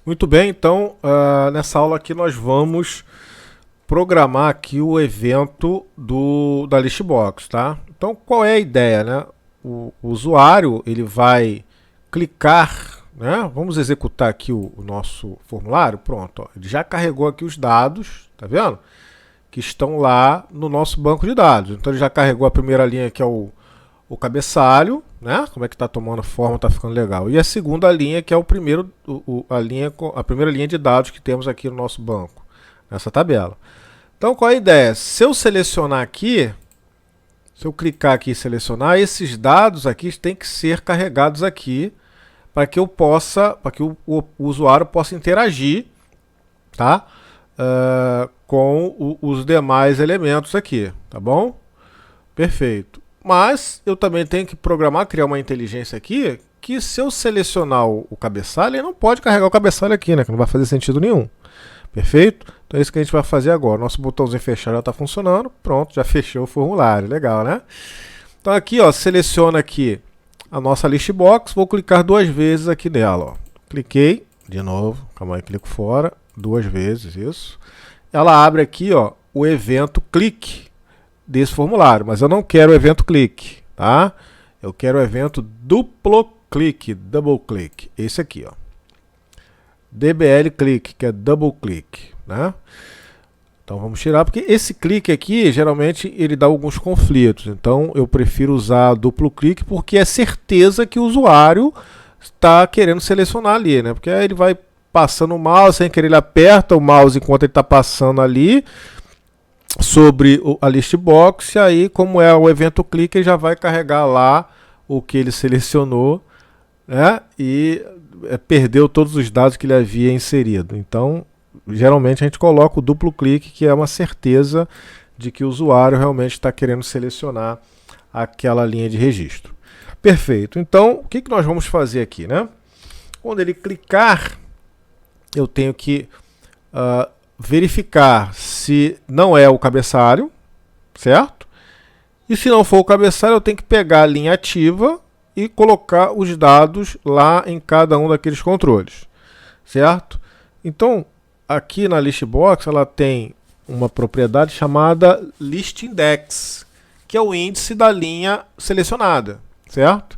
Muito bem, então nessa aula aqui nós vamos programar aqui o evento da Listbox, tá? Então qual é a ideia, né? O usuário ele vai clicar, né? Vamos executar aqui o nosso formulário, pronto, ó. Ele já carregou aqui os dados, tá vendo? Que estão lá no nosso banco de dados. Então ele já carregou a primeira linha que é o cabeçalho, né? Como é que está tomando forma, está ficando legal. E a segunda linha, que é a primeira linha de dados que temos aqui no nosso banco, nessa tabela. Então, qual é a ideia? Se eu selecionar aqui, se eu clicar aqui e selecionar, esses dados aqui têm que ser carregados aqui para que o usuário possa interagir, tá? Com os demais elementos aqui, tá bom? Perfeito. Mas eu também tenho que programar, criar uma inteligência aqui, que se eu selecionar o cabeçalho, ele não pode carregar o cabeçalho aqui, né? Que não vai fazer sentido nenhum. Perfeito? Então é isso que a gente vai fazer agora. Nosso botãozinho fechar já está funcionando. Pronto, já fechou o formulário. Legal, né? Então aqui, ó, seleciona aqui a nossa listbox. Vou clicar duas vezes aqui nela, ó. Cliquei, de novo, calma aí, clico fora, duas vezes, isso. Ela abre aqui, ó, o evento clique desse formulário, mas eu não quero o evento clique, tá? Eu quero o evento duplo clique, double click, esse aqui, ó. DBL click, que é double click, né? Então vamos tirar, porque esse clique aqui, geralmente, ele dá alguns conflitos. Então eu prefiro usar duplo clique, porque é certeza que o usuário está querendo selecionar ali, né? Porque aí ele vai passando o mouse, sem querer ele aperta o mouse enquanto ele está passando ali sobre a listbox, e aí, como é o evento clique, ele já vai carregar lá o que ele selecionou, né? E perdeu todos os dados que ele havia inserido. Então, geralmente a gente coloca o duplo clique, que é uma certeza de que o usuário realmente está querendo selecionar aquela linha de registro. Perfeito. Então, o que nós vamos fazer aqui, né? Quando ele clicar, eu tenho que verificar se não é o cabeçalho, certo? E se não for o cabeçalho, eu tenho que pegar a linha ativa e colocar os dados lá em cada um daqueles controles, certo? Então, aqui na listbox, ela tem uma propriedade chamada listindex, que é o índice da linha selecionada, certo?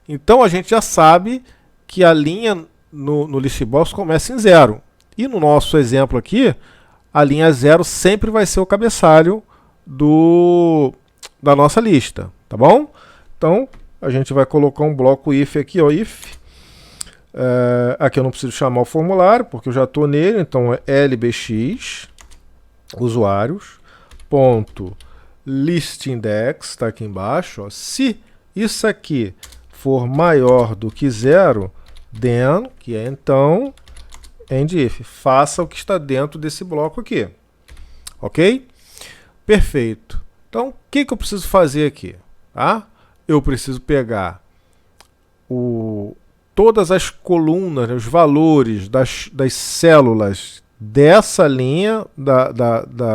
Então, a gente já sabe que a linha no listbox começa em 0. E no nosso exemplo aqui, a linha 0 sempre vai ser o cabeçalho da nossa lista, tá bom? Então, a gente vai colocar um bloco if aqui, ó, if. Aqui eu não preciso chamar o formulário, porque eu já estou nele, então é lbx, usuários, ponto listindex, está aqui embaixo. Ó. Se isso aqui for maior do que 0, then, que é então, end if, faça o que está dentro desse bloco aqui. Ok? Perfeito. Então, o que eu preciso fazer aqui? Tá? Eu preciso pegar todas as colunas, os valores das células dessa linha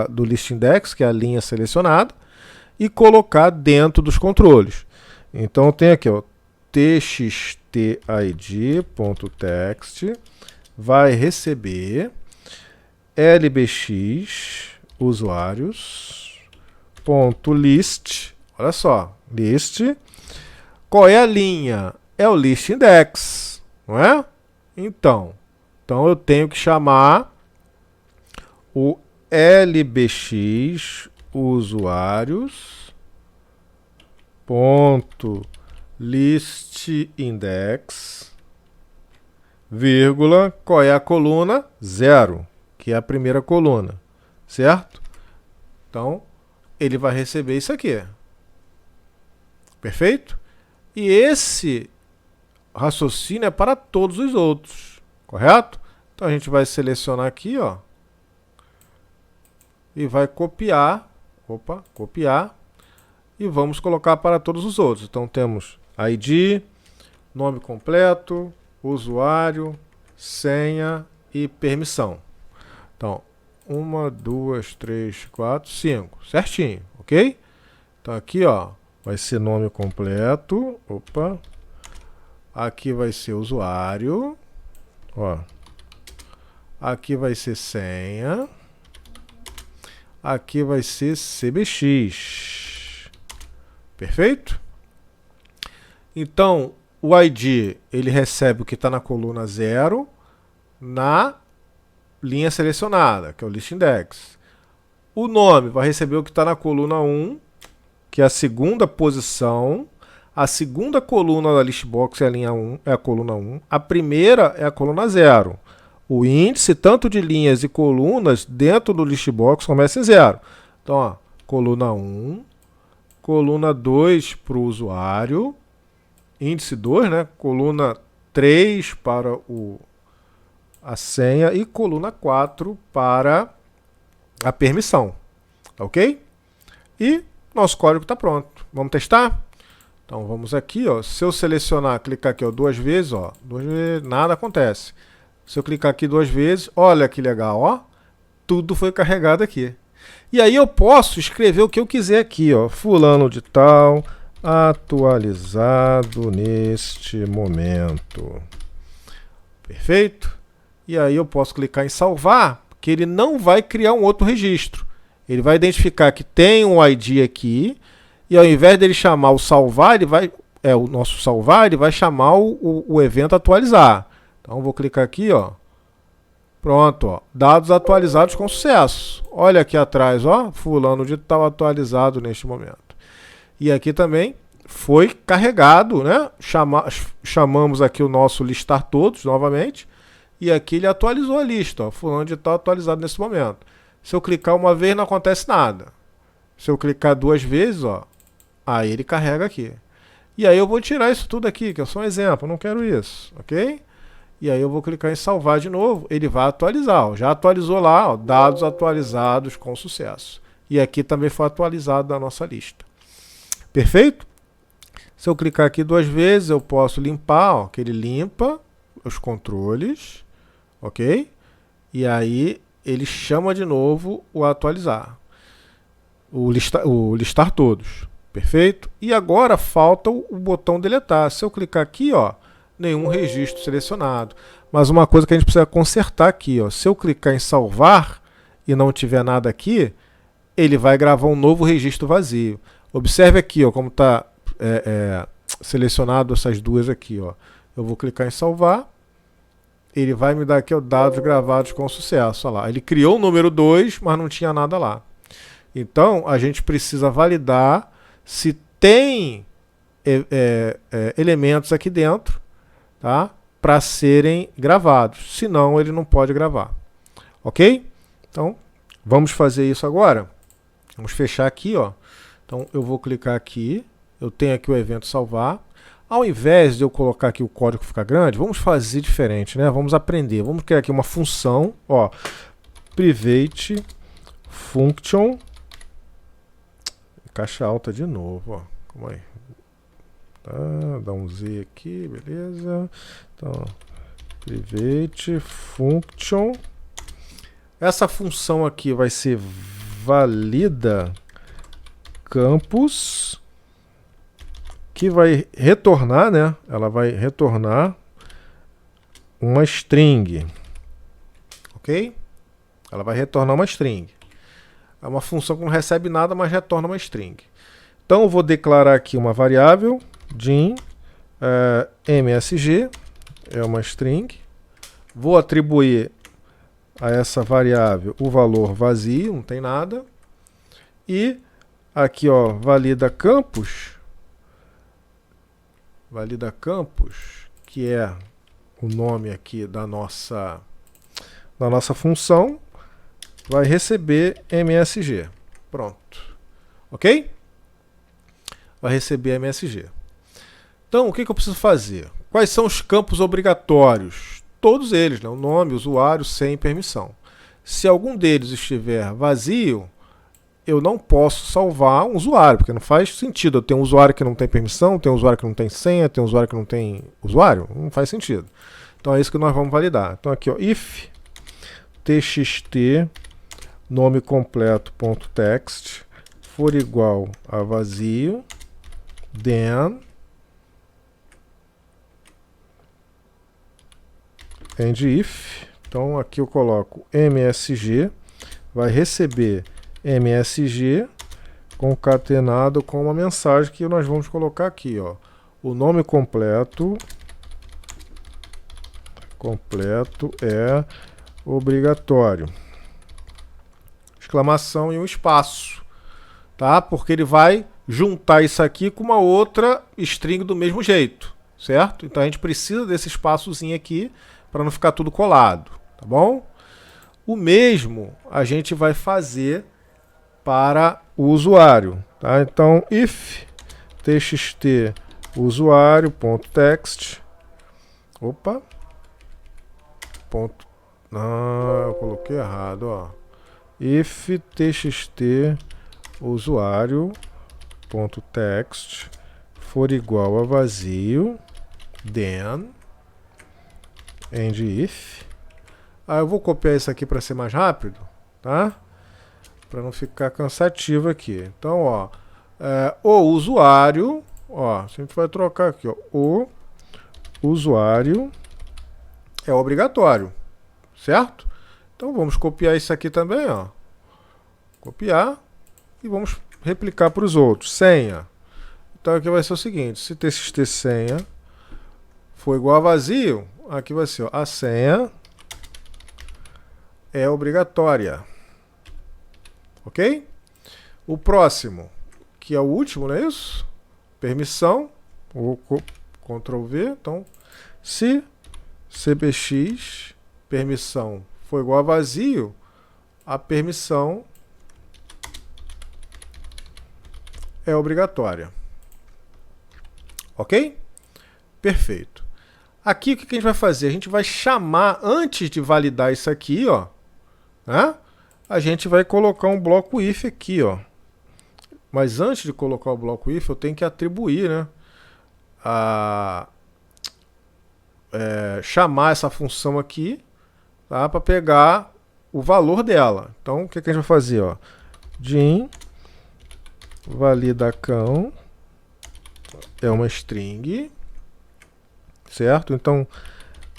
do listindex, que é a linha selecionada, e colocar dentro dos controles. Então, eu tenho aqui, ó, txtid.text vai receber lbx usuários.list, olha só, list. Qual é a linha? É o listindex, não é? Então eu tenho que chamar o lbx usuários.listindex, vírgula, qual é a coluna? 0, que é a primeira coluna, certo? Então, ele vai receber isso aqui. Perfeito? E esse raciocínio é para todos os outros, correto? Então, a gente vai selecionar aqui, ó, e vai copiar, copiar, e vamos colocar para todos os outros. Então, temos ID, nome completo, usuário, senha e permissão. Então, 1, 2, 3, 4, 5. Certinho, ok? Então aqui, ó, vai ser nome completo. Aqui vai ser usuário. Ó. aqui vai ser senha, aqui vai ser CBX. Perfeito? Então, o ID, ele recebe o que está na coluna 0 na linha selecionada, que é o list index. O nome vai receber o que está na coluna 1, que é a segunda posição. A segunda coluna da listbox é a linha 1, é a coluna 1. A primeira é a coluna 0. O índice, tanto de linhas e colunas, dentro do listbox começa em 0. Então, ó, coluna 1, coluna 2 para o usuário, índice 2, né? Coluna 3 para a senha e coluna 4 para a permissão. Ok? E nosso código está pronto. Vamos testar? Então vamos aqui, ó. Se eu selecionar, clicar aqui, ó, 2 vezes, ó, 2 vezes, nada acontece. Se eu clicar aqui 2 vezes, olha que legal, ó, tudo foi carregado aqui. E aí eu posso escrever o que eu quiser aqui, ó, fulano de tal, atualizado neste momento. Perfeito? E aí eu posso clicar em salvar, porque ele não vai criar um outro registro. Ele vai identificar que tem um ID aqui, e ao invés dele chamar o salvar, ele vai, o nosso salvar, ele vai chamar o evento atualizar. Então vou clicar aqui, ó. Pronto, ó. Dados atualizados com sucesso. Olha aqui atrás, ó. Fulano de tal atualizado neste momento. E aqui também foi carregado, né? Chamamos aqui o nosso listar todos novamente. E aqui ele atualizou a lista, ó. Fulano de tal atualizado nesse momento. Se eu clicar uma vez, não acontece nada. Se eu clicar 2 vezes, ó, aí ele carrega aqui. E aí eu vou tirar isso tudo aqui, que é só um exemplo, não quero isso, ok? E aí eu vou clicar em salvar de novo, ele vai atualizar, ó, já atualizou lá, ó, dados atualizados com sucesso. E aqui também foi atualizado da nossa lista. Perfeito? Se eu clicar aqui 2 vezes, eu posso limpar, ó, que ele limpa os controles, ok? E aí ele chama de novo o atualizar. O listar todos. Perfeito? E agora falta o botão deletar. Se eu clicar aqui, ó, nenhum registro selecionado. Mas uma coisa que a gente precisa consertar aqui, ó, se eu clicar em salvar e não tiver nada aqui, ele vai gravar um novo registro vazio. Observe aqui, ó, como está selecionado essas duas aqui, ó. Eu vou clicar em salvar. Ele vai me dar aqui os dados gravados com sucesso. Olha lá. Ele criou o número 2, mas não tinha nada lá. Então, a gente precisa validar se tem elementos aqui dentro, tá? Para serem gravados. Senão, ele não pode gravar. Ok? Então, vamos fazer isso agora. Vamos fechar aqui, ó. Então, eu vou clicar aqui. Eu tenho aqui o evento salvar. Ao invés de eu colocar aqui o código ficar grande, vamos fazer diferente, né? Vamos aprender. Vamos criar aqui uma função, ó. Private function. Caixa alta de novo, ó. Calma aí. Tá, dá um Z aqui, beleza. Então, private function. Essa função aqui vai ser valida campus, que vai retornar, né? Ela vai retornar uma string. Ok? Ela vai retornar uma string. É uma função que não recebe nada, mas retorna uma string. Então eu vou declarar aqui uma variável din msg, é uma string. Vou atribuir a essa variável o valor vazio, não tem nada. E aqui, ó, valida campus, que é o nome aqui da nossa função, vai receber MSG. Pronto. Ok? Vai receber MSG. Então, o que eu preciso fazer? Quais são os campos obrigatórios? Todos eles, né? O nome, usuário, senha e permissão. Se algum deles estiver vazio, eu não posso salvar um usuário, porque não faz sentido. Eu tenho um usuário que não tem permissão, tenho um usuário que não tem senha, tenho um usuário que não tem usuário. Não faz sentido. Então é isso que nós vamos validar. Então aqui, ó, if txt nome completo.text for igual a vazio, then and if Então aqui eu coloco MSG, vai receber MSG concatenado com uma mensagem que nós vamos colocar aqui, ó. O nome completo é obrigatório. Exclamação e um espaço, tá? Porque ele vai juntar isso aqui com uma outra string do mesmo jeito, certo? Então a gente precisa desse espaçozinho aqui para não ficar tudo colado, tá bom? O mesmo a gente vai fazer para o usuário, tá? Então if txt usuário.text, opa, eu coloquei errado, ó. If txt usuário.text for igual a vazio, then end if. Eu vou copiar isso aqui para ser mais rápido, tá? Para não ficar cansativo aqui. Então, ó, o usuário, ó, a gente vai trocar aqui, ó, o usuário é obrigatório, certo? Então vamos copiar isso aqui também, ó. Copiar e vamos replicar para os outros. Senha. Então aqui vai ser o seguinte, se txt senha for igual a vazio, aqui vai ser, ó, a senha é obrigatória. Ok? O próximo, que é o último, não é isso? Permissão, vou Ctrl V, então, se cbx permissão for igual a vazio, a permissão é obrigatória. Ok? Perfeito. Aqui o que a gente vai fazer? A gente vai chamar, antes de validar isso aqui, ó, né? A gente vai colocar um bloco if aqui, ó. Mas antes de colocar o bloco if, eu tenho que atribuir, né? Chamar essa função aqui, tá? Para pegar o valor dela. Então, o que a gente vai fazer, ó? Din validacão é uma string, certo? Então,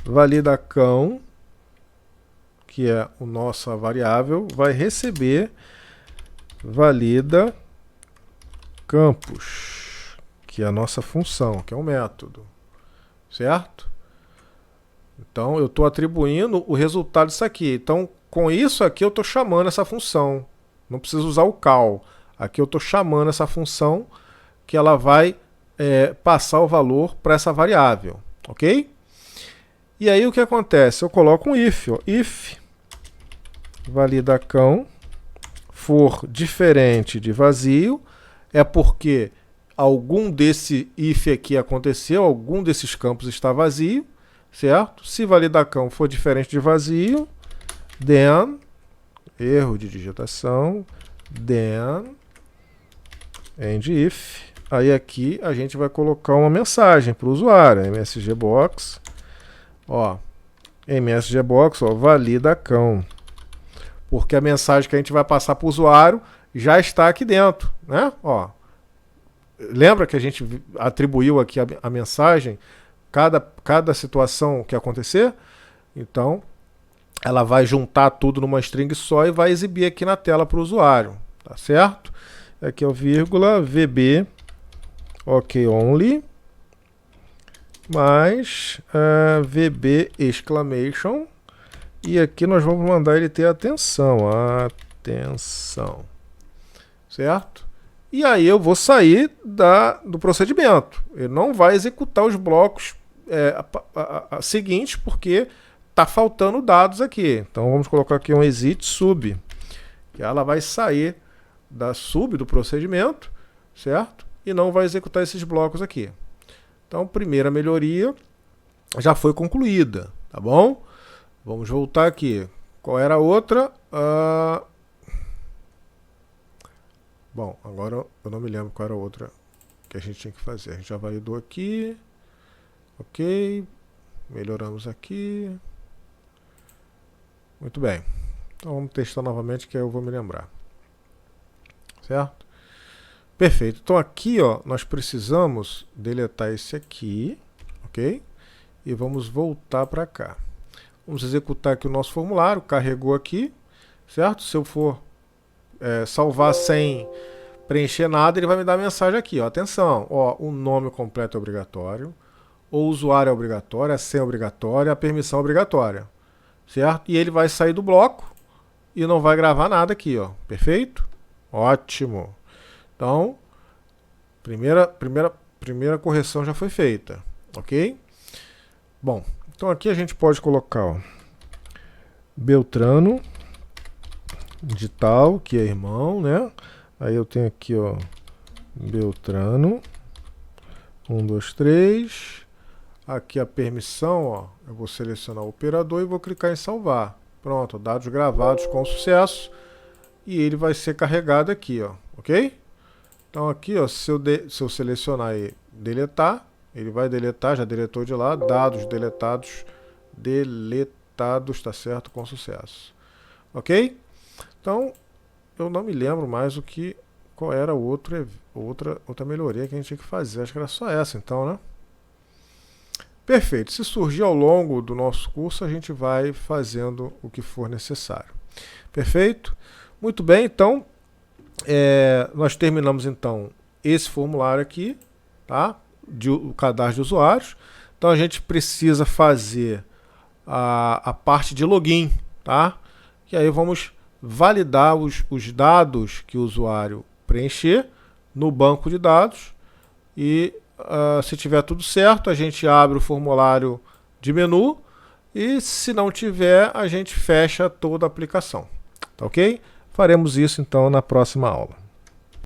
validacão, que é a nossa variável, vai receber valida campus, que é a nossa função, que é um método, certo? Então eu estou atribuindo o resultado disso aqui. Então com isso aqui eu estou chamando essa função. Não preciso usar o call. Aqui eu estou chamando essa função que ela vai passar o valor para essa variável, ok? E aí o que acontece? Eu coloco um if, ó, if validacão for diferente de vazio, é porque algum desse if aqui aconteceu, algum desses campos está vazio, certo? Se validacão for diferente de vazio, then, erro de digitação, then, end if. Aí aqui a gente vai colocar uma mensagem para o usuário, msgbox, ó, msgbox, ó, validacão. Porque a mensagem que a gente vai passar para o usuário já está aqui dentro, né? Ó, lembra que a gente atribuiu aqui a mensagem, cada situação que acontecer? Então, ela vai juntar tudo numa string só e vai exibir aqui na tela para o usuário, tá certo? Aqui é o vírgula, VB, ok only, mais VB exclamation, e aqui nós vamos mandar ele ter atenção, certo? E aí eu vou sair do procedimento. Ele não vai executar os blocos seguintes, porque está faltando dados aqui. Então vamos colocar aqui um exit sub, que ela vai sair da sub do procedimento, certo? E não vai executar esses blocos aqui. Então, primeira melhoria já foi concluída, tá bom? Vamos voltar aqui. Qual era a outra? Bom, agora eu não me lembro qual era a outra que a gente tinha que fazer. A gente já validou aqui. Ok. Melhoramos aqui. Muito bem. Então vamos testar novamente que aí eu vou me lembrar. Certo? Perfeito. Então aqui, ó, nós precisamos deletar esse aqui, ok? E vamos voltar para cá. Vamos executar aqui o nosso formulário, carregou aqui, certo? Se eu for salvar sem preencher nada, ele vai me dar a mensagem aqui, ó, atenção, ó, o nome completo é obrigatório, o usuário é obrigatório, a senha é obrigatória, a permissão é obrigatória, certo? E ele vai sair do bloco e não vai gravar nada aqui, ó, perfeito? Ótimo. Então, primeira correção já foi feita, ok? Bom, então aqui a gente pode colocar, ó, Beltrano de tal, que é irmão, né? Aí eu tenho aqui, ó, Beltrano, 1, 2, 3. Aqui a permissão, ó, eu vou selecionar o operador e vou clicar em salvar. Pronto, dados gravados com sucesso. E ele vai ser carregado aqui, ó, ok? Então aqui, ó, se eu selecionar e deletar, ele vai deletar, já deletou de lá, dados deletados, tá certo, com sucesso. Ok? Então, eu não me lembro mais qual era outra melhoria que a gente tinha que fazer. Acho que era só essa, então, né? Perfeito. Se surgir ao longo do nosso curso, a gente vai fazendo o que for necessário. Perfeito? Muito bem, então, nós terminamos, então, esse formulário aqui, tá? O cadastro de usuários. Então, a gente precisa fazer a parte de login, tá? E aí vamos validar os dados que o usuário preencher no banco de dados e se tiver tudo certo, a gente abre o formulário de menu e se não tiver, a gente fecha toda a aplicação, tá ok? Faremos isso então na próxima aula.